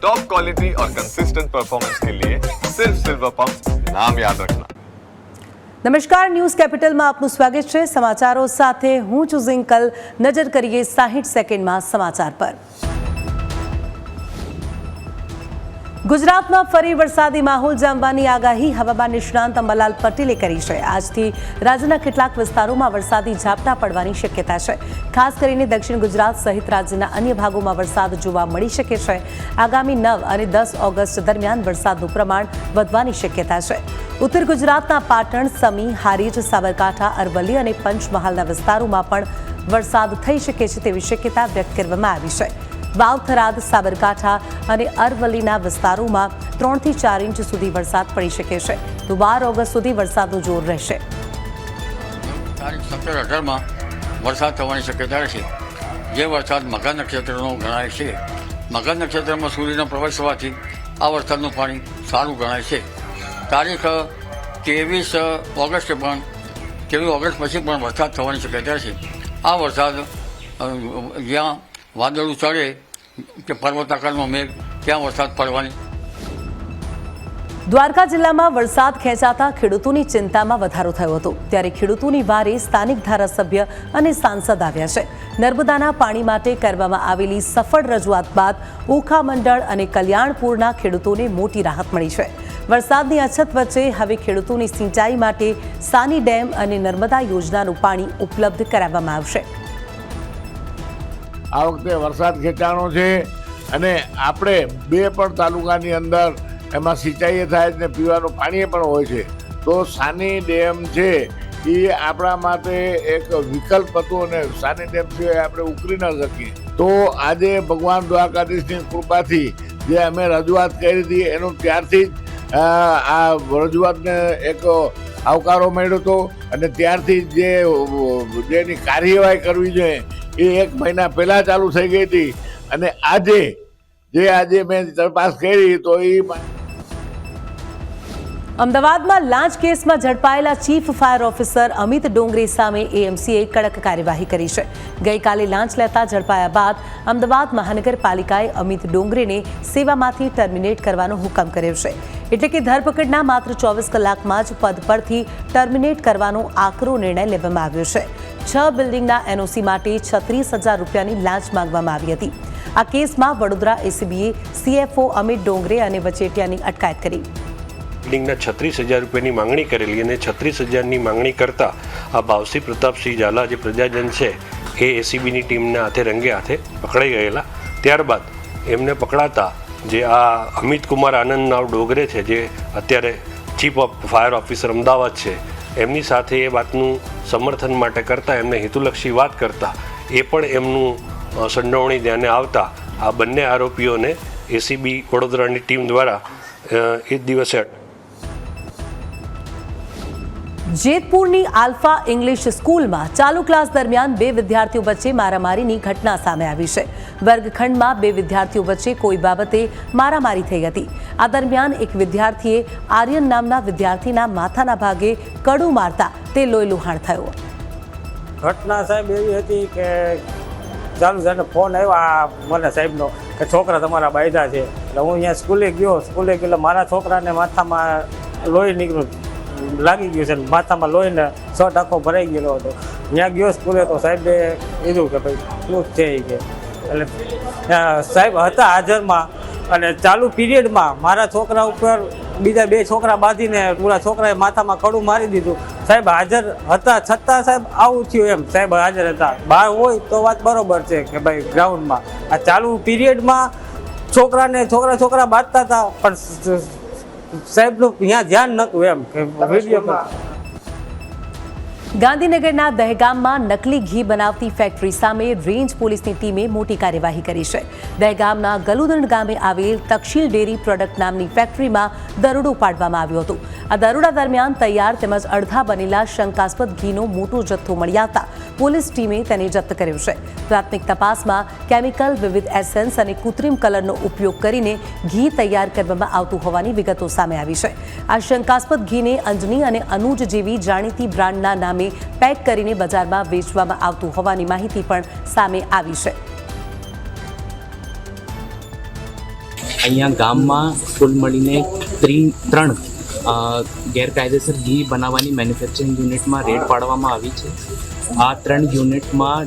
Top quality और consistent performance के लिए सिर्फ सिल्वर पंप नाम याद रखना। નમસ્કાર, ન્યૂઝ કેપિટલમાં આપનું સ્વાગત છે। સમાચારો સાથે હું છું ઝિંકલ। નજર કરીએ 60 સેકન્ડમાં સમાચાર પર। ગુજરાતમાં ફરી વરસાદી માહોલ જામવાની આગાહી હવામાન નિષ્ણાંત અંબાલાલ પટેલે કરી છે। આજથી રાજ્યના કેટલાક વિસ્તારોમાં વરસાદી ઝાપટા પડવાની શક્યતા છે। ખાસ કરીને દક્ષિણ ગુજરાત સહિત રાજ્યના અન્ય ભાગોમાં વરસાદ જોવા મળી શકે છે। આગામી 9 અને 10 ઓગસ્ટ દરમિયાન વરસાદનું પ્રમાણ વધવાની શક્યતા છે। ઉત્તર ગુજરાતના પાટણ, સમી, હારીજ, સાબરકાંઠા, અરવલ્લી અને પંચમહાલના વિસ્તારોમાં પણ વરસાદ થઈ શકે છે તેવી શક્યતા વ્યક્ત કરવામાં આવી છે। વાવ, થરાદ, સાબરકાંઠા અને અરવલ્લીના વિસ્તારોમાં 3 થી 4 ઇંચ સુધી વરસાદ પડી શકે છે તો 12 ઓગસ્ટ સુધી વરસાદનું જોર રહેશે। તારીખ 17-18માં વરસાદ થવાની શક્યતા રહેશે। જે વરસાદ મકર નક્ષત્રનો ગણાય છે। મકર નક્ષત્રમાં સૂર્યનો પ્રવેશ થવાથી આ વરસાદનું પાણી સારું ગણાય છે। તારીખ 23 ઓગસ્ટે પણ 23 ઓગસ્ટ પછી પણ વરસાદ થવાની શક્યતા રહેશે। આ વરસાદ જ્યાં વાદળું ચડે કે પર્વતાકારનો મેઘ ત્યાં વરસાદ પડવાની। દ્વારકા જિલ્લામાં વરસાદ ખેંચાતા ખેડૂતોની ચિંતામાં વધારો થયો હતો ત્યારે ખેડૂતોની વારે સ્થાનિક ધારાસભ્ય અને સાંસદ આવ્યા છે। નર્મદાના પાણી માટે કરવામાં આવેલી સફળ રજૂઆત બાદ ઓખા મંડળ અને કલ્યાણપુરના ખેડૂતોને મોટી રાહત મળી છે। વરસાદની અછત વચ્ચે હવે ખેડૂતોની સિંચાઈ માટે સાની ડેમ અને નર્મદા યોજનાનું પાણી ઉપલબ્ધ કરાવવામાં આવશે। આ વખતે વરસાદ ખેંચાણો છે અને આપણે 2 પણ તાલુકાની અંદર એમાં સિંચાઈ થાય છે ને પીવાનું પાણી પણ હોય છે તો સાની ડેમ છે એ આપણા માટે એક વિકલ્પ હતું અને સાની ડેમ સિવાય આપણે ઉકળી ન શકીએ। તો આજે ભગવાન દ્વારકાધીશની કૃપાથી જે અમે રજૂઆત કરી હતી એનું ત્યારથી જ આ રજૂઆતને એક આવકારો મળ્યો હતો અને ત્યારથી જેની કાર્યવાહી કરવી જોઈએ એ 1 મહિના પહેલાં ચાલુ થઈ ગઈ હતી અને આજે મેં તપાસ કરી તો એ અમદાવાદમાં લાંચ કેસમાં ઝડપાયેલા chief fire officer Amit Dongre સામે એએમસીએ કડક કાર્યવાહી કરી છે। ગઈકાલે લાંચ લેતા ઝડપાયા બાદ અમદાવાદ મહાનગરપાલિકાએ અમિત ડોંગરેને સેવામાંથી ટર્મિનેટ કરવાનો હુકમ કર્યો છે। એટલે કે ધરપકડના માત્ર 24 કલાકમાં જ પદ પરથી ટર્મિનેટ કરવાનો આકરો નિર્ણય લેવામાં આવ્યો છે। 6 બિલ્ડિંગના એનઓસી માટે 36,000 રૂપિયાની લાંચ માંગવામાં આવી હતી। આ કેસમાં વડોદરા એસીબીએ સીએફઓ અમિત ડોંગરે અને વચેટિયાની અટકાયત કરી। બિલ્ડિંગના 36,000 રૂપિયાની માંગણી કરેલી અને 36,000ની માંગણી કરતા આ ભાવસિંહ પ્રતાપસિંહ ઝાલા જે પ્રજાજન છે એ એસીબીની ટીમના હાથે રંગે હાથે પકડાઈ ગયેલા। ત્યારબાદ એમને પકડાતા જે આ અમિત કુમાર આનંદ નાવ ડોગરે છે જે અત્યારે chief of fire officer Ahmedabad છે એમની સાથે એ વાતનું સમર્થન માટે કરતા એમને હેતુલક્ષી વાત કરતા એ પણ એમનું સંડોવણી ધ્યાને આવતા આ બંને આરોપીઓને એસીબી વડોદરાની ટીમ દ્વારા એ જ દિવસે જેતપુરની આલ્ફા ઇંગ્લિશ સ્કૂલમાં ચાલુ ક્લાસ દરમિયાન 2 વિદ્યાર્થીઓ વચ્ચે મારામારીની ઘટના સામે આવી છે। વર્ગખંડમાં 2 વિદ્યાર્થીઓ વચ્ચે કોઈ બાબતે મારામારી થઈ હતી। આ દરમિયાન એક વિદ્યાર્થીએ આર્યન નામના વિદ્યાર્થીના માથાના ભાગે કડું મારતા તે લોહીલુહાણ થયો। ઘટના સાહેબ એવી હતી કે ચાલુ સાહેબ ફોન આવ્યો મને સાહેબનો કે છોકરા તમારા બાયદા છે એટલે હું અહીંયા સ્કૂલે ગયો એટલે મારા છોકરાને માથામાં લોહી નીકળ્યું લાગી ગયું છે માથામાં લોહીને શર્ટ આખો ભરાઈ ગયેલો હતો। ત્યાં ગયો સ્કૂલે તો સાહેબે કીધું કે ભાઈ શું છે કે એટલે સાહેબ હતા હાજરમાં અને ચાલુ પીરિયડમાં મારા છોકરા ઉપર બીજા 2 છોકરા બાંધીને પૂરા છોકરાએ માથામાં કડું મારી દીધું। સાહેબ હાજર હતા છતાં સાહેબ આવું થયું એમ સાહેબ હાજર હતા। બહાર હોય તો વાત બરોબર છે કે ભાઈ ગ્રાઉન્ડમાં આ ચાલુ પીરિયડમાં છોકરા બાંધતા હતા પણ સાહેબનું અહીંયા ધ્યાન નહોતું એમ કે વિડીયોમાં। ગાંધીનગરના દહેગામમાં નકલી ઘી બનાવતી ફેક્ટરી સામે રેન્જ પોલીસની ટીમે મોટી કાર્યવાહી કરી છે। દહેગામના ગલુદંડ ગામે આવેલ તક્ષશીલ ડેરી પ્રોડક્ટ નામની ફેક્ટરીમાં દરોડો પાડવામાં આવ્યો હતો। આ દરોડા દરમિયાન તૈયાર તેમજ અડધા બનેલા શંકાસ્પદ ઘીનો મોટો જથ્થો મળી આવતા પોલીસ ટીમે તેને જપ્ત કર્યો છે। પ્રાથમિક તપાસમાં કેમિકલ, વિવિધ એસેન્સ અને કૃત્રિમ કલરનો ઉપયોગ કરીને ઘી તૈયાર કરવામાં આવતું હોવાની વિગતો સામે આવી છે। આ શંકાસ્પદ ઘીને અંજની અને અનુજ જેવી જાણીતી બ્રાન્ડના નામે પેક કરીને બજારમાં વેચવામાં આવતું હોવાની માહિતી પણ સામે આવી છે। અહીંયા ગામમાં કુલ મળીને ત્રણ ગેરકાયદેસર ઘી બનાવવાની મેન્યુફેક્ચરિંગ યુનિટમાં રેડ પાડવામાં આવી છે. આ 3 યુનિટમાં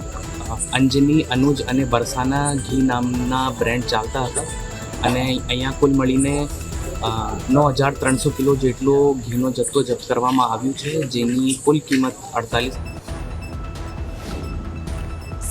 અંજની, અનુજ અને બરસાના ઘી નામના બ્રાન્ડ ચાલતા હતા અને અહીંયા કુલ મળીને 9,300 કિલો જેટલો ઘીનો જથ્થો જપ્ત કરવામાં આવ્યું છે, જેની કુલ કિંમત 48.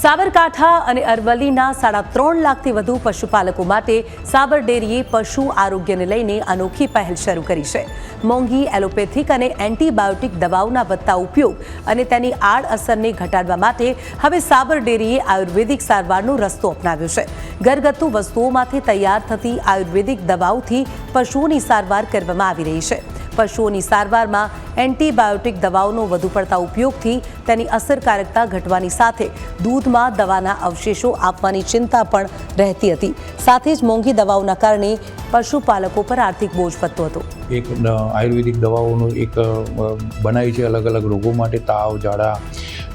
સાબરકાંઠા અને અરવલ્લીના 3.5 લાખથી વધુ પશુપાલકો માટે સાબર ડેરીએ પશુ આરોગ્યને લઈને અનોખી પહેલ શરૂ કરી છે. મોંઘી એલોપેથિક અને એન્ટીબાયોટિક દવાઓના વધતા ઉપયોગ અને તેની આડઅસરને ઘટાડવા માટે હવે સાબર ડેરીએ આયુર્વેદિક સારવારનો રસ્તો અપનાવ્યો છે. ઘરગથ્થુ વસ્તુઓમાંથી તૈયાર થતી આયુર્વેદિક દવાઓથી પશુઓની સારવાર કરવામાં આવી રહી છે. પશુઓની સારવારમાં એન્ટીબાયોટિક દવાઓનો વધુ પડતા ઉપયોગથી તેની અસરકારકતા ઘટવાની સાથે દૂધમાં દવાના અવશેષો આપવાની ચિંતા પણ રહેતી હતી. સાથે જ મોંઘી દવાઓના કારણે પશુપાલકો પર આર્થિક બોજ વધતો હતો. એક આયુર્વેદિક દવાઓનું એક બનાવી છે અલગ અલગ રોગો માટે, તાવ, ઝાડા,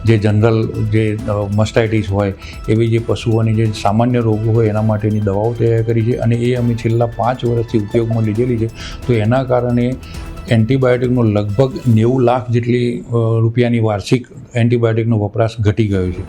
જે જનરલ જે મસ્ટાઇટિસ હોય એવી જે પશુઓની જે સામાન્ય રોગો હોય એના માટેની દવાઓ તૈયાર કરી છે અને એ અમે છેલ્લા 5 વર્ષથી ઉપયોગમાં લીધેલી છે. તો એના કારણે એન્ટીબાયોટિકનો લગભગ 90 લાખ જેટલી રૂપિયાની વાર્ષિક એન્ટીબાયોટિકનો વપરાશ ઘટી ગયો છે.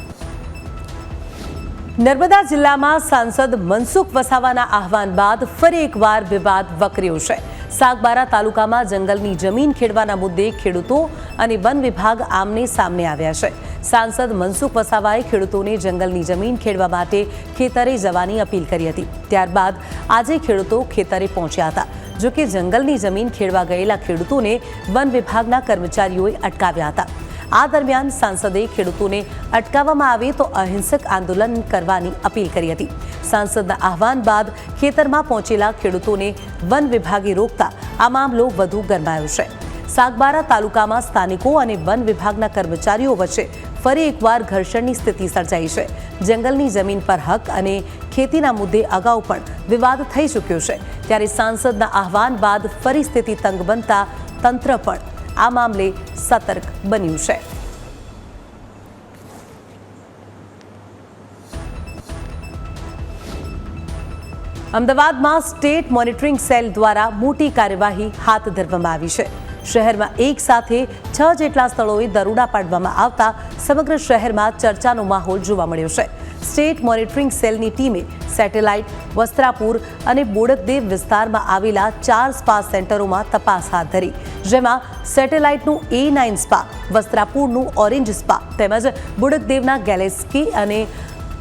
નર્મદા જિલ્લામાં સાંસદ મનસુખ વસાવાના આહવાન બાદ ફરી એકવાર વિવાદ વકર્યો છે. સાગબારા તાલુકામાં જંગલની જમીન ખેડવાના મુદ્દે ખેડૂતો અને વન વિભાગ આમને સામને આવ્યા છે. સાંસદ મનસુખ વસાવાએ ખેડૂતોને જંગલની જમીન ખેડવા માટે ખેતરે જવાની અપીલ કરી હતી. ત્યારબાદ આજે ખેડૂતો ખેતરે પહોંચ્યા હતા. જોકે જંગલની જમીન ખેડવા ગયેલા ખેડૂતોને વન વિભાગના કર્મચારીઓએ અટકાવ્યા હતા. આ દરમિયાન સાંસદે ખેડૂતોને અટકાવવામાં આવે તો અહિંસક આંદોલન કરવાની અપીલ કરી હતી. સાંસદના આહવાન બાદ ખેતરમાં પહોંચેલા ખેડૂતોને વન વિભાગે રોકતા આ મામલો વધુ ગરમાયો છે. સાગબારા તાલુકામાં સ્થાનિકો અને વન વિભાગના કર્મચારીઓ વચ્ચે ફરી એકવાર ઘર્ષણની સ્થિતિ સર્જાઈ છે. જંગલની જમીન પર હક અને ખેતીના મુદ્દે અગાઉ પણ વિવાદ થઈ ચૂક્યો છે. ત્યારે સાંસદના આહવાન બાદ ફરી સ્થિતિ તંગ બનતા તંત્ર પણ આ મામલે સતર્ક બન્યું છે. અમદાવાદમાં સ્ટેટ મોનિટરિંગ સેલ દ્વારા મોટી કાર્યવાહી હાથ ધરવામાં આવી છે. શહેરમાં એક સાથે 6 જેટલા સ્થળોએ દરોડા પાડવામાં આવતા સમગ્ર શહેરમાં ચર્ચાનો માહોલ જોવા મળ્યો છે. સ્ટેટ મોનિટરિંગ સેલની ટીમે સેટેલાઇટ, વસ્ત્રાપુર અને બોડકદેવ વિસ્તારમાં આવેલા 4 સ્પા સેન્ટરોમાં તપાસ હાથ ધરી, જેમાં સેટેલાઇટનું A9 સ્પા, વસ્ત્રાપુરનું ઓરેન્જ સ્પા તેમજ બોડકદેવના ગેલેસ્કી અને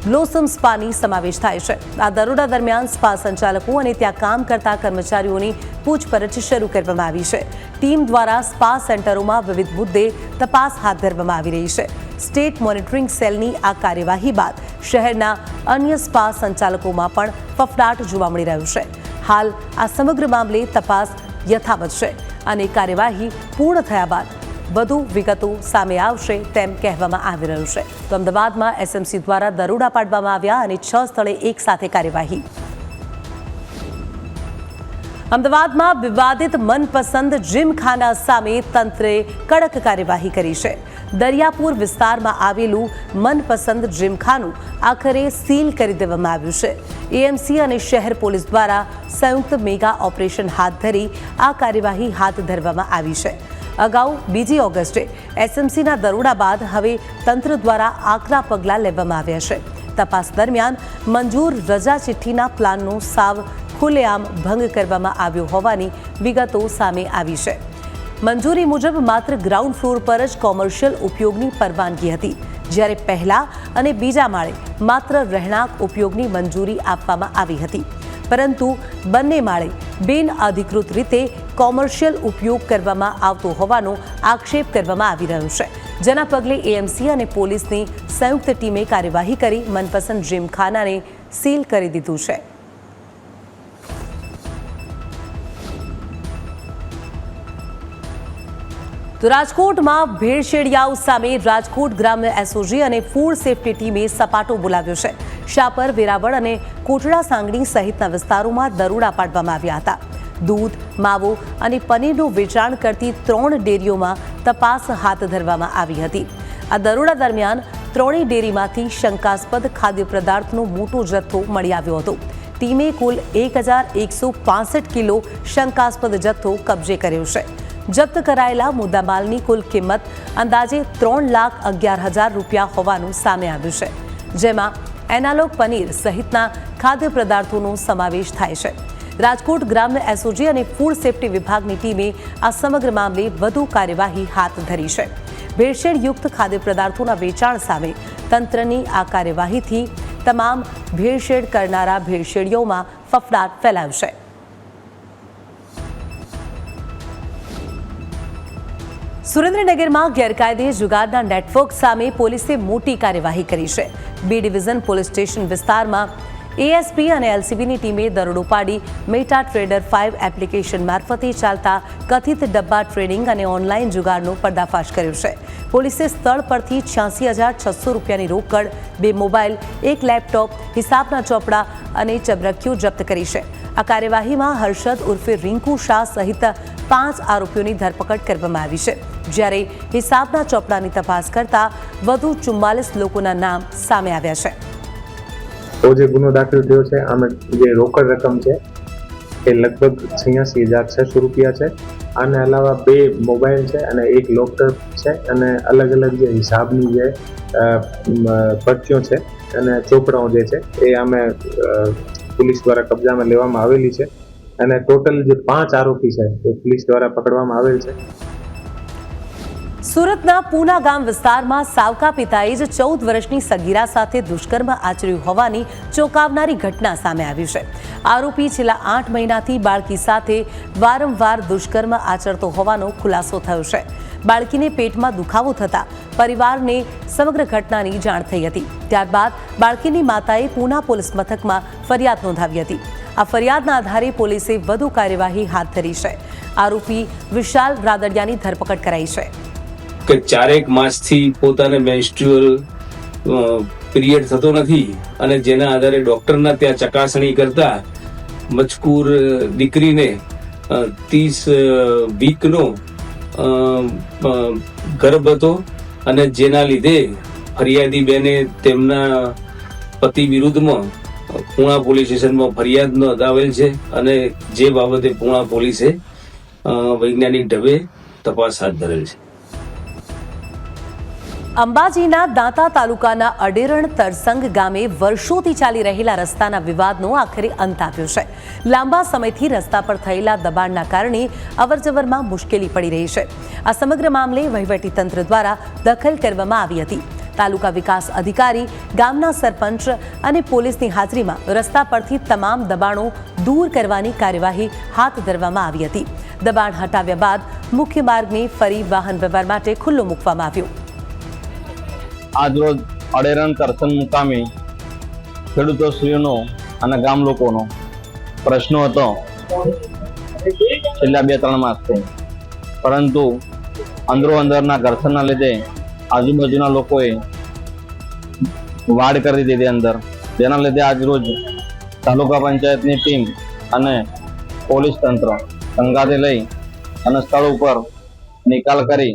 બ્લોસમ સ્પાની સમાવેશ થાય છે. આ દરોડા દરમિયાન સ્પા સંચાલકો અને ત્યાં કામ કરતા કર્મચારીઓની પૂછપરછ શરૂ કરવામાં આવી છે. ટીમ દ્વારા સ્પા સેન્ટરોમાં વિવિધ મુદ્દે તપાસ હાથ ધરવામાં આવી રહી છે. સ્ટેટ મોનિટરિંગ સેલની આ કાર્યવાહી બાદ શહેરના અન્ય સ્પા સંચાલકોમાં પણ ફફડાટ જોવા મળી રહ્યો છે. હાલ આ સમગ્ર મામલે તપાસ યથાવત છે અને કાર્યવાહી પૂર્ણ થયા બાદ વધુ વિગતો સામે આવશે તેમ કહેવામાં આવી રહ્યું છે. તો અમદાવાદમાં એસએમસી દ્વારા દરોડા પાડવામાં આવ્યા અને 6 સ્થળે એક સાથે કાર્યવાહી. અમદાવાદમાં વિવાદિત મનપસંદ જીમખાના સામે તંત્રે કડક કાર્યવાહી કરી છે. દરિયાપુર વિસ્તારમાં આવેલું મનપસંદ જીમખાનું આખરે સીલ કરી દેવામાં આવ્યું છે. એએમસી અને શહેર પોલીસ દ્વારા સંયુક્ત મેગા ઓપરેશન હાથ ધરી આ કાર્યવાહી હાથ ધરવામાં આવી છે. અગાઉ 2 ઓગસ્ટે એસએમસીના દરોડા બાદ હવે તંત્ર દ્વારા આકરા પગલાં લેવામાં આવ્યા છે. તપાસ દરમિયાન મંજૂર રજા ચિઠ્ઠીના પ્લાનનો સાવ ખુલ્લેઆમ ભંગ કરવામાં આવ્યો હોવાની વિગતો સામે આવી છે. મંજૂરી મુજબ માત્ર ગ્રાઉન્ડ ફ્લોર પર જ કોમર્શિયલ ઉપયોગની પરવાનગી હતી, જ્યારે પહેલા અને બીજા માળે માત્ર રહેણાંક ઉપયોગની મંજૂરી આપવામાં આવી હતી. પરંતુ બંને માળે બિનઅધિકૃત રીતે કોમર્શિયલ ઉપયોગ કરવામાં આવતો હોવાનો આક્ષેપ કરવામાં આવી રહ્યો છે. જેના પગલે એએમસી અને પોલીસની સંયુક્ત ટીમે કાર્યવાહી કરી મનપસંદ જીમખાનાને સીલ કરી દીધું છે. તો રાજકોટમાં ભેળસેળિયાઓ સામે રાજકોટ ગ્રામ્ય એસઓજી અને ફૂડ સેફ્ટી ટીમે સપાટો બોલાવ્યો છે. શાપર, વેરાવળ અને કોટડા સાંગણી સહિતના વિસ્તારોમાં દરોડા પાડવામાં આવ્યા હતા. દૂધ, માવો અને પનીરનું વેચાણ કરતી 3 ડેરીઓમાં તપાસ હાથ ધરવામાં આવી હતી. આ દરોડા દરમિયાન 3 ડેરીમાંથી શંકાસ્પદ ખાદ્ય પદાર્થનો મોટો જથ્થો મળી આવ્યો હતો. ટીમે કુલ 1165 કિલો શંકાસ્પદ જથ્થો કબજે કર્યો છે. જપ્ત કરાયેલા મુદ્દામાલની કુલ કિંમત અંદાજે 3,11,000 રૂપિયા હોવાનું સામે આવ્યું છે, જેમાં એનાલોગ પનીર સહિતના ખાદ્ય પદાર્થોનો સમાવેશ થાય છે. રાજકોટ ગ્રામ્ય એસઓજી અને ફૂડ સેફ્ટી વિભાગની ટીમે આ સમગ્ર મામલે વધુ કાર્યવાહી હાથ ધરી છે. ભેળસેળયુક્ત ખાદ્ય પદાર્થોના વેચાણ સામે તંત્રની આ કાર્યવાહીથી તમામ ભેળસેળ કરનારા ભેળસેળીઓમાં ફફડાટ ફેલાયો છે. સુરેન્દ્રનગરમાં ગેરકાયદે જુગારના નેટવર્ક સામે પોલીસે મોટી કાર્યવાહી કરી છે. બી ડિવિઝન પોલીસ સ્ટેશન વિસ્તારમાં એએસપી અને એલસીબીની ટીમે દરોડો પાડી મેટા ટ્રેડર 5 એપ્લિકેશન મારફતે ચાલતા કથિત ડબ્બા ટ્રેડિંગ અને ઓનલાઈન જુગારનો પર્દાફાશ કર્યો છે. પોલીસે સ્થળ પરથી 86,600 રૂપિયાની રોકડ, 2 મોબાઈલ, 1 લેપટોપ, હિસાબના ચોપડા અને ચબરકીઓ જપ્ત કરી છે. આ કાર્યવાહીમાં હર્ષદ ઉર્ફે રિંકુ શાહ સહિત 5 આરોપીઓની ધરપકડ કરવામાં આવી છે, જ્યારે હિસાબના ચોપડાની તપાસ કરતા વધુ 44 લોકોના નામ સામે આવ્યા છે. તો જે ગુનો દાખલ થયો છે આમાં જે રોકડ રકમ છે એ લગભગ 86,600 રૂપિયા છે. આના અલાવા 2 મોબાઈલ છે અને 1 લેપટોપ છે અને અલગ અલગ જે હિસાબની જે પર્ચીઓ છે અને ચોપડાઓ જે છે એ અમે પોલીસ દ્વારા કબજામાં લેવામાં આવેલી છે અને ટોટલ જે 5 આરોપી છે એ પોલીસ દ્વારા પકડવામાં આવેલ છે. સુરતના પૂના ગામ વિસ્તારમાં સાવકા પિતાએ જ 14 વર્ષની સગીરા સાથે દુષ્કર્મ આચર્યું હોવાની ચોંકાવનારી ઘટના સામે આવી છે. આરોપી છેલ્લા 8 મહિનાથી બાળકી સાથે વારંવાર દુષ્કર્મ આચરતો હોવાનો ખુલાસો થયો છે. બાળકીને પેટમાં દુખાવો થતાં પરિવારને સમગ્ર ઘટનાની જાણ થઈ હતી. ત્યારબાદ બાળકીની માતાએ પૂના પોલીસ મથકમાં ફરિયાદ નોંધાવી હતી. આ ફરિયાદના આધારે પોલીસે વધુ કાર્યવાહી હાથ ધરી છે. આરોપી વિશાલ રાદડિયાની ધરપકડ કરાઈ છે. કે 4 માસથી પોતાને મેન્સ્ટ્રુઅલ પીરિયડ થતો નથી અને જેના આધારે ડોક્ટરના ત્યાં ચકાસણી કરતા મજકૂર દીકરીને 30 વીકનો ગર્ભ હતો અને જેના લીધે ફરિયાદી બેને તેમના પતિ વિરુદ્ધમાં પૂણા પોલીસ સ્ટેશનમાં ફરિયાદ નોંધાવેલ છે અને જે બાબતે પૂણા પોલીસે વૈજ્ઞાનિક ઢબે તપાસ હાથ ધરેલ છે. અંબાજીના દાંતા તાલુકાના અડેરણ તરસંગ ગામે વર્ષોથી ચાલી રહેલા રસ્તાના વિવાદનો આખરે અંત આવ્યો છે. લાંબા સમયથી રસ્તા પર થયેલા દબાણના કારણે અવરજવરમાં મુશ્કેલી પડી રહી છે. આ સમગ્ર મામલે વહીવટીતંત્ર દ્વારા દખલ કરવામાં આવી હતી. તાલુકા વિકાસ અધિકારી, ગામના સરપંચ અને પોલીસની હાજરીમાં રસ્તા પરથી તમામ દબાણો દૂર કરવાની કાર્યવાહી હાથ ધરવામાં આવી હતી. દબાણ હટાવ્યા બાદ મુખ્ય માર્ગને ફરી વાહન વ્યવહાર માટે ખુલ્લો મૂકવામાં આવ્યો. આજરોજ અડેરણ તરસંગ મુકામે ખેડૂતોશ્રીઓનો અને ગામ લોકોનો પ્રશ્નો હતો છેલ્લા 2-3 માસથી, પરંતુ અંદરના ઘર્ષણના લીધે આજુબાજુના લોકોએ વાડ કરી દીધી અંદર, જેના લીધે આજરોજ તાલુકા પંચાયતની ટીમ અને પોલીસ તંત્ર સંગાથે લઈ અને સ્થળ ઉપર નિકાલ કરી.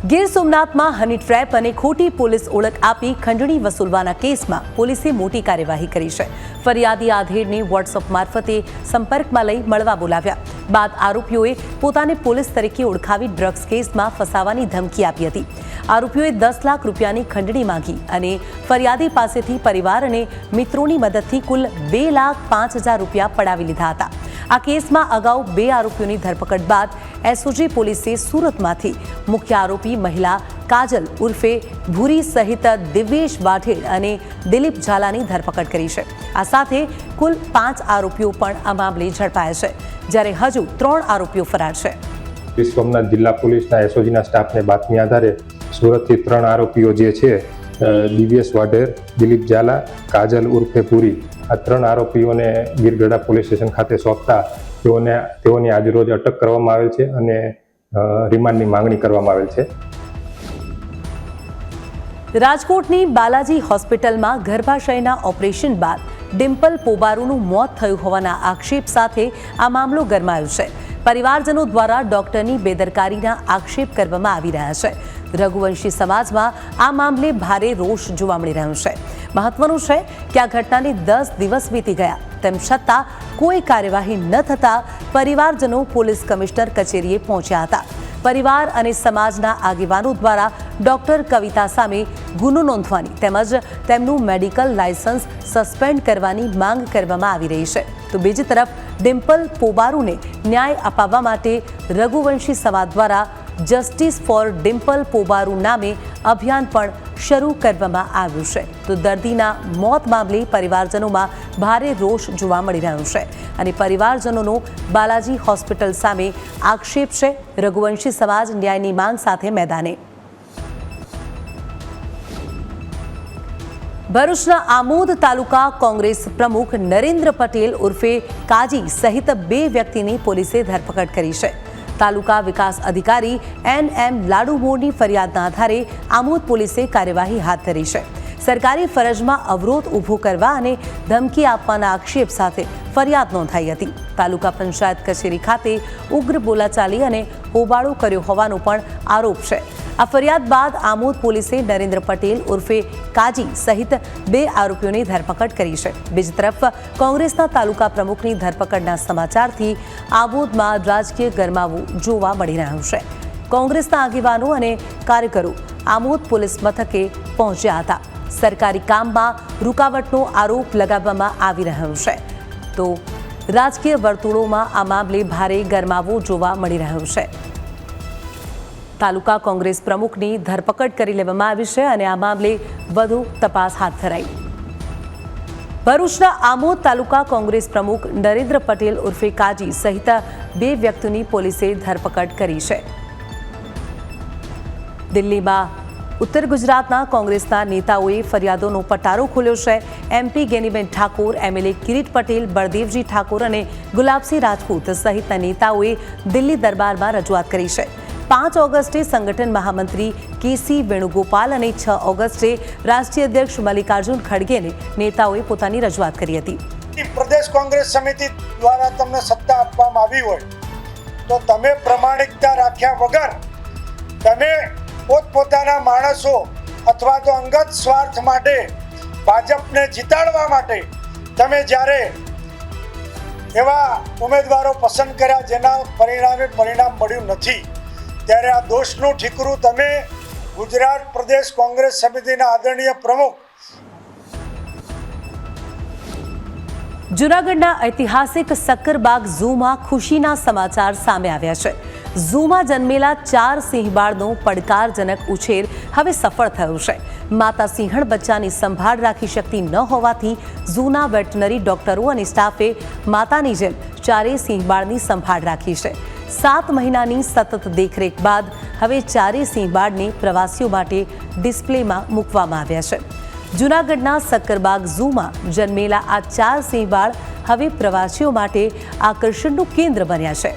ગીર સોમનાથમાં હની ટ્રેપ અને ખોટી પોલીસ ઓળખ આપી ખંડણી વસૂલવાના કેસમાં પોલીસે મોટી કાર્યવાહી કરી છે. ફરિયાદી આધેડને વોટ્સઅપ મારફતે સંપર્કમાં લઈ મળવા બોલાવ્યા બાદ આરોપીઓએ પોતાને પોલીસ તરીકે ઓળખાવી ડ્રગ્સ કેસમાં ફસાવાની ધમકી આપી હતી. આરોપીઓએ 10 લાખ રૂપિયાની ખંડણી માંગી અને ફરિયાદી પાસેથી પરિવાર અને મિત્રોની મદદથી કુલ 2,05,000 રૂપિયા પડાવી લીધા હતા. આ કેસમાં અગાઉ 2 આરોપીઓની ધરપકડ બાદ એસઓજી પોલીસે સુરતમાંથી મુખ્ય આરોપી મહિલા કાજલ ઉર્ફે ભૂરી સહિત દિવ્યેશ વાઢેર અને દિલીપ ઝાલાની ધરપકડ કરી છે. આ સાથે કુલ 5 આરોપીઓ પણ આ મામલે ઝડપાયા છે, જ્યારે હજુ 3 આરોપીઓ ફરાર છે. ગીર સોમનાથ જિલ્લા પોલીસના એસઓજીના સ્ટાફને બાતમી આધારે સુરતથી 3 આરોપીઓ જે છે દિવ્યેશ વાઢેર, દિલીપ ઝાલા, કાજલ ઉર્ફે ભૂરી, આ 3 આરોપીઓને ગીરગઢડા પોલીસ સ્ટેશન ખાતે સોંપતા તેઓની આજરોજ અટક કરવામાં આવેલ છે અને રિમાન્ડની માંગણી કરવામાં આવેલ છે. રાજકોટની બાલાજી હોસ્પિટલમાં ગર્ભાશયના ઓપરેશન બાદ ડિમ્પલ પોબારુનું મોત થયું હોવાના આક્ષેપ સાથે આ મામલો ગરમાયો છે. પરિવારજનો દ્વારા ડોક્ટરની બેદરકારીના આક્ષેપ કરવામાં આવી રહ્યા છે. રઘુવંશી સમાજમાં આ મામલે ભારે રોષ જોવા મળી રહ્યો છે. મહત્વનું છે કે આ ઘટનાને 10 દિવસ વીતી ગયા, તેમ છતાં કોઈ કાર્યવાહી ન થતાં પરિવારજનો પોલીસ કમિશનર કચેરીએ પહોંચ્યા હતા. પરિવાર અને સમાજના આગેવાનો દ્વારા ડોક્ટર કવિતા સામે ગુનો નોંધવાની તેમજ તેમનું મેડિકલ લાયસન્સ સસ્પેન્ડ કરવાની માંગ કરવામાં આવી રહી છે. તો બીજી તરફ ડિમ્પલ પોબારુને ન્યાય અપાવવા માટે રઘુવંશી સમાજ દ્વારા જસ્ટિસ ફોર ડિમ્પલ પોબારુ નામે અભિયાન પણ શરૂ કરવામાં આવ્યું છે. તો દર્દીના મોત મામલે પરિવારજનોમાં ભારે રોષ જોવા મળી રહ્યો છે અને પરિવારજનોનો બાલાજી હોસ્પિટલ સામે આક્ષેપ છે. રઘુવંશી સમાજ ન્યાયની માંગ સાથે મેદાને. ભરૂચના આમોદ તાલુકા કોંગ્રેસ પ્રમુખ નરેન્દ્ર પટેલ ઉર્ફે કાજી સહિત 2 વ્યક્તિની પોલીસે ધરપકડ કરી છે. તાલુકા વિકાસ અધિકારી NM લાડુમોરની ફરિયાદના આધારે આમોદ પોલીસે કાર્યવાહી હાથ ધરી છે. સરકારી ફરજમાં અવરોધ ઊભો કરવા અને ધમકી આપવાના આક્ષેપ સાથે ફરિયાદ નોંધાઈ હતી. તાલુકા પંચાયત કચેરી ખાતે ઉગ્ર બોલાચાલી અને હોબાળો કર્યો હોવાનો પણ આરોપ છે. આ ફરિયાદ બાદ આમોદ પોલીસે નરેન્દ્ર પટેલ ઉર્ફે કાજી સહિત 2 આરોપીઓની ધરપકડ કરી છે. બીજી તરફ કોંગ્રેસના તાલુકા પ્રમુખની ધરપકડના સમાચારથી આમોદમાં રાજકીય ગરમાવો જોવા મળી રહ્યો છે. કોંગ્રેસના આગેવાનો અને કાર્યકરો આમોદ પોલીસ મથકે પહોંચ્યા હતા. સરકારી કામમાં રૂકાવટનો આરોપ લગાવવામાં આવી રહ્યો છે. તો રાજકીય વર્તુળોમાં આ મામલે ભારે ગરમાવો જોવા મળી રહ્યો છે. તાલુકા કોંગ્રેસ પ્રમુખની ધરપકડ કરી લેવામાં આવી છે અને આ મામલે વધુ તપાસ હાથ ધરાઈ. ભરૂચના આમોદ તાલુકા કોંગ્રેસ પ્રમુખ નરેન્દ્ર પટેલ ઉર્ફે કાજી સહિત 2 વ્યક્તિની પોલીસે ધરપકડ કરી છે. દિલ્હીમાં ઉત્તર ગુજરાતના કોંગ્રેસના નેતાઓએ ફરિયાદોનો પટારો ખોલ્યો છે. MP ગેનીબેન ઠાકોર, MLA કિરીટ પટેલ, બળદેવજી ઠાકોર અને ગુલાબસિંહ રાજપૂત સહિતના નેતાઓએ દિલ્હી દરબારમાં રજૂઆત કરી છે. 5 ઓગસ્ટે સંગઠન મહામંત્રી KC વેણુગોપાલ અને 6 ઓગસ્ટે રાષ્ટ્રીય અધ્યક્ષ મલ્લિકાર્જુન ખડગેને નેતાઓએ પોતાની રજૂઆત કરી હતી. પ્રદેશ કોંગ્રેસ સમિતિ દ્વારા તમને સત્તા આપવામાં આવી હોય તો તમે પ્રમાણિકતા રાખ્યા વગર તમે પોતપોતાના માણસો અથવા તો અંગત સ્વાર્થ માટે ભાજપને જીતાડવા માટે તમે જ્યારે એવા ઉમેદવારો પસંદ કર્યા જેના પરિણામ મળ્યું નથી, ત્યારે આ દોષનું ઠીકરું તમે ગુજરાત પ્રદેશ કોંગ્રેસ સમિતિના આદરણીય પ્રમુખ. જૂનાગઢના ઐતિહાસિક સક્કરબાગ ઝૂમાં ખુશીના સમાચાર સામે આવ્યા છે. ઝૂમાં જન્મેલા 4 સિંહબાળનો પડકારજનક ઉછેર હવે સફળ થયો છે. માતા સિંહણ બચ્ચાની સંભાળ રાખી શકતી ન હોવાથી ઝૂના વેટનરી ડોક્ટરો અને સ્ટાફે માતાની જેમ 4 સિંહબાળની સંભાળ રાખી છે. 7 મહિનાની સતત દેખરેખ બાદ હવે 4 સિંહબાળને પ્રવાસીઓ માટે ડિસ્પ્લેમાં મૂકવામાં આવ્યા છે. જૂનાગઢના સક્કરબાગ ઝૂમાં જન્મેલા આ 4 સિંહબાળ હવે પ્રવાસીઓ માટે આકર્ષણનું કેન્દ્ર બન્યા છે.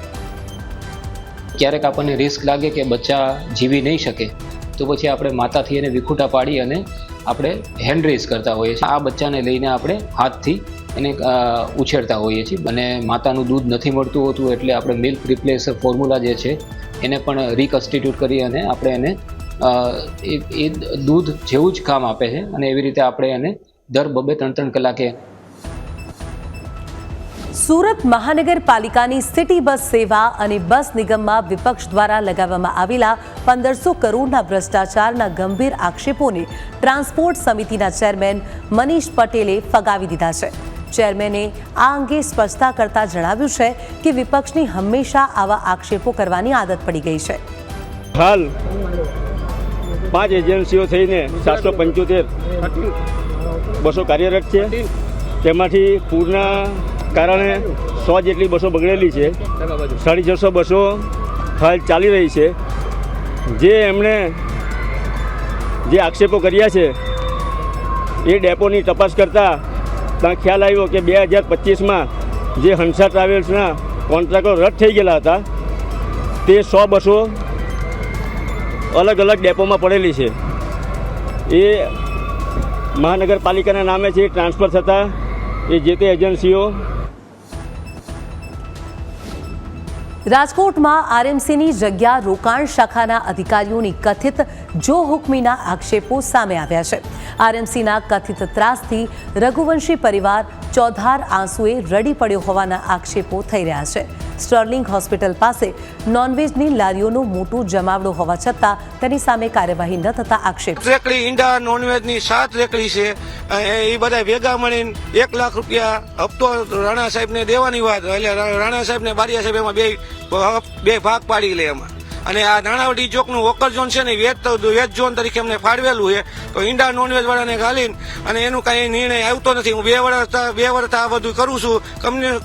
ક્યારેક આપણને રિસ્ક લાગે કે બચ્ચા જીવી નહીં શકે તો પછી આપણે માતાથી એને વિખૂટા પાડી અને આપણે હેન્ડ રેઝ કરતા હોઈએ છીએ. આ બચ્ચાને લઈને આપણે હાથથી એને ઉછેરતા હોઈએ છીએ અને માતાનું દૂધ નથી મળતું હોતું એટલે આપણે મિલ્ક રિપ્લેસર ફોર્મ્યુલા જે છે એને પણ રિકન્સ્ટિટ્યૂટ કરી અને આપણે એને એ દૂધ જેવું જ કામ આપે છે અને એવી રીતે આપણે એને દર 2-3 કલાકે. સુરત મહાનગરપાલિકાની સિટી બસ સેવા અને બસ નિગમમાં વિપક્ષ દ્વારા લગાવવામાં આવેલા 1500 કરોડના ભ્રષ્ટાચારના ગંભીર આક્ષેપોને ટ્રાન્સપોર્ટ સમિતિના ચેરમેન મનીષ પટેલે ફગાવી દીધા છે. ચેરમેને આ અંગે સ્પષ્ટતા કરતા જણાવ્યું છે કે વિપક્ષની હંમેશા આવા આક્ષેપો કરવાની આદત પડી ગઈ છે. હાલ 5 એજન્સીઓ થઈને 775 બસો કાર્યરત છે. તેમાંથી પૂરના કારણે 100 જેટલી બસો બગડેલી છે. 650 બસો હાલ ચાલી રહી છે. જે એમણે જે આક્ષેપો કર્યા છે એ ડેપોની તપાસ કરતાં ત્યાં ખ્યાલ આવ્યો કે 2025માં જે હંસા ટ્રાવેલ્સના કોન્ટ્રાક્ટો રદ થઈ ગયેલા હતા તે 100 બસો અલગ અલગ ડેપોમાં પડેલી છે. એ મહાનગરપાલિકાના નામે છે. ટ્રાન્સફર થતાં એ જે તે એજન્સીઓ. રાજકોટમાં આરએમસીની જગ્યા રોકાણ શાખાના અધિકારીઓની કથિત જો હુકમીના આક્ષેપો સામે આવ્યા છે. આરએમસીના કથિત ત્રાસથી રઘુવંશી પરિવાર ચોધાર આંસુએ રડી પડ્યો હોવાના આક્ષેપો થઈ રહ્યા છે. સ્ટર્લિંગ હોસ્પિટલ પાસે નોનવેજની લારીઓનું મોટું જમાવડો હોવા છતાં તેની સામે કાર્યવાહી ન થતા આક્ષેપ. રેકડી ઈંડા નોનવેજની 7 રેકડી છે, એ બધા ભેગા મળીને 1 લાખ રૂપિયા હપ્તો રાણા સાહેબને દેવાની વાત, એટલે રાણા સાહેબને બારિયા સાહેબ એમાં બે ભાગ પાડી લે એમાં. અને આ નાણાવટી ચોકનું વોકર ઝોન છે ને વેજ ઝોન તરીકે અમને ફાળવેલું છે, તો ઈંડા નોનવેજ વાળાને ગાલીને અને એનું કાંઈ નિર્ણય આવતો નથી. હું 2 વર્ષ આ બધું કરું છું.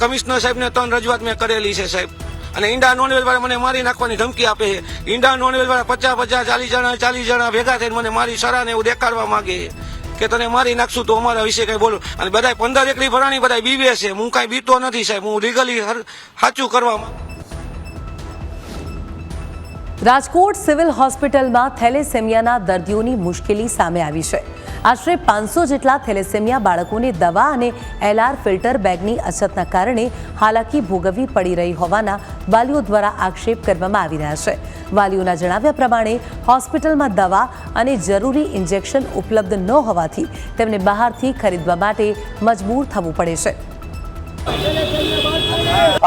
કમિશનર સાહેબને 3 રજૂઆત મેં કરેલી છે સાહેબ. અને ઈંડા નોનવેજ વાળા મને મારી નાખવાની ધમકી આપે છે. ઈંડા નોનવેજ વાળા 50 40 જણા ભેગા થઈને મને મારી સરાને એવું દેખાડવા માંગે છે કે તને મારી નાખશું તો અમારા વિશે કઈ બોલો. અને બધા 15 એકડી ભરાણી બધા બીવે છે. હું કાંઈ બીતો નથી સાહેબ, હું લીગલી સાચું કરવા. રાજકોટ સિવિલ હોસ્પિટલમાં થેલેસેમિયાના દર્દીઓની મુશ્કેલી સામે આવી છે. આશરે 500 જેટલા થેલેસેમિયા બાળકોને દવા અને એલઆર ફિલ્ટર બેગની અછતના કારણે હાલાકી ભોગવવી પડી રહી હોવાના વાલીઓ દ્વારા આક્ષેપ કરવામાં આવી રહ્યા છે. વાલીઓના જણાવ્યા પ્રમાણે હોસ્પિટલમાં દવા અને જરૂરી ઇન્જેક્શન ઉપલબ્ધ ન હોવાથી તેમને બહારથી ખરીદવા માટે મજબૂર થવું પડે છે.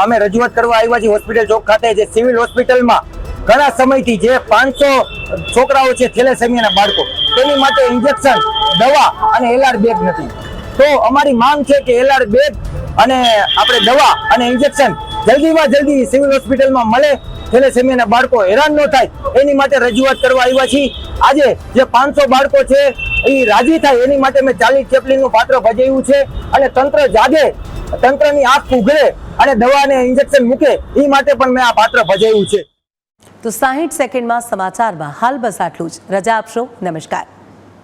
અમે રજૂઆત કરવા આવ્યા છીએ હોસ્પિટલ ચોક ખાતે, જે સિવિલ હોસ્પિટલમાં ઘણા સમયથી જે 500 છોકરાઓ છે થેલેસેમિયાના બાળકો, તેની માટે ઇન્જેક્શન, દવા અને એલઆર બેગ નથી. તો અમારી માંગ છે કે એલઆર બેગ અને આપણે દવા અને ઇન્જેક્શન જલ્દીમાં જલ્દી સિવિલ હોસ્પિટલમાં મળે, થેલેસેમિયાના બાળકો હેરાન ન થાય, એની માટે રજૂઆત કરવા આવ્યા છીએ. આજે જે 500 બાળકો છે એ રાજી થાય એની માટે મેં ચાર્લી ચેપ્લિનનું પાત્ર ભજવ્યું છે. અને તંત્ર જાગે, તંત્રની આંખ ઉઘડે અને દવા અને ઇન્જેક્શન મૂકે, એ માટે પણ મેં આ પાત્ર ભજવ્યું છે. તો 60 સેકન્ડમાં સમાચારમાં હાલ બસ આટલું જ. રજા આપશો. નમસ્કાર.